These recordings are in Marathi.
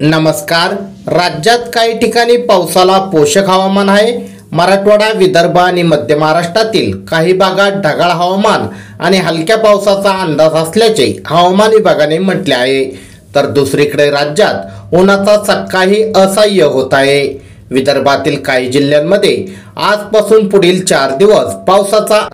नमस्कार। राज्यात काही ठिकाणी पावसाला पोषक हवामान आहे। मराठवाडा, विदर्भ आणि मध्य महाराष्ट्रातील काही भागात ढगाळ हवामान आणि हलक्या पावसाचा अंदाज असल्याचे हवामान विभागाने म्हटले आहे। तर दुसरीकडे राज्यात उन्हाचा चटकाही असह्य होत आहे। विदर्भातील काही जिल्ह्यांमध्ये आजपासून पुढील 4 दिवस पावसाचा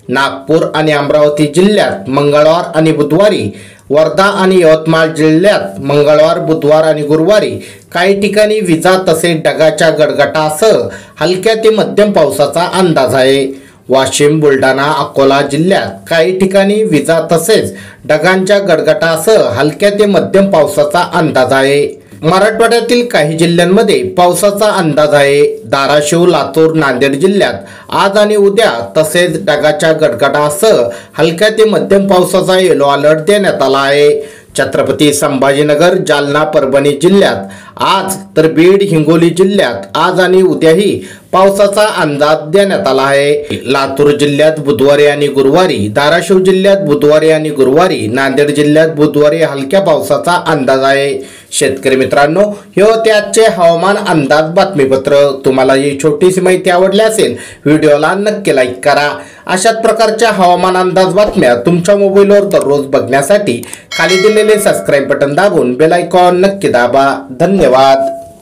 नागपूर आणि अमरावती जिल्ह्यात मंगळवार आणि बुधवारी, वर्धा आणि यवतमाळ जिल्ह्यात मंगळवार, बुधवार आणि गुरुवारी काही ठिकाणी विजा तसेच ढगाच्या गडगडाटासह हलक्या ते मध्यम पावसाचा अंदाज आहे। वाशिम, बुलढाणा, अकोला जिल्ह्यात काही ठिकाणी विजा तसेच ढगांच्या गडगडाटासह हलक्या ते मध्यम पावसाचा अंदाज आहे। मराठवाड्यातील काही जिल्ह्यांमध्ये पावसाचा अंदाज आहे। धाराशिव, लातूर, नांदेड जिल्ह्यात आज आणि उद्या तसेच ढगाच्या गडगडाटासह हलक्या ते मध्यम पावसाचा येलो अलर्ट देण्यात आला आहे। छत्रपती संभाजीनगर, जालना, परभणी जिल्ह्यात आज, तर बीड, हिंगोली जिल्ह्यात आज आणि उद्याही पावसाचा अंदाज देण्यात आला आहे। लातूर जिल्ह्यात बुधवारी आणि गुरुवारी, धाराशिव जिल्ह्यात बुधवारी आणि गुरुवारी, नांदेड जिल्ह्यात बुधवारी हलक्या पावसाचा अंदाज आहे। शेतकरी मित्रांनो, हे होते आजचे हवामान अंदाज बातमीपत्र। तुम्हाला ही छोटीशी माहिती आवडली असेल, व्हिडिओला नक्की लाईक करा। अशाच प्रकारच्या हवामान अंदाज बातम्या तुमच्या मोबाईलवर दररोज बघण्यासाठी खाली दिलेले सबस्क्राइब बटन दाबून बेल आयकॉन नक्की दाबा। धन्यवाद।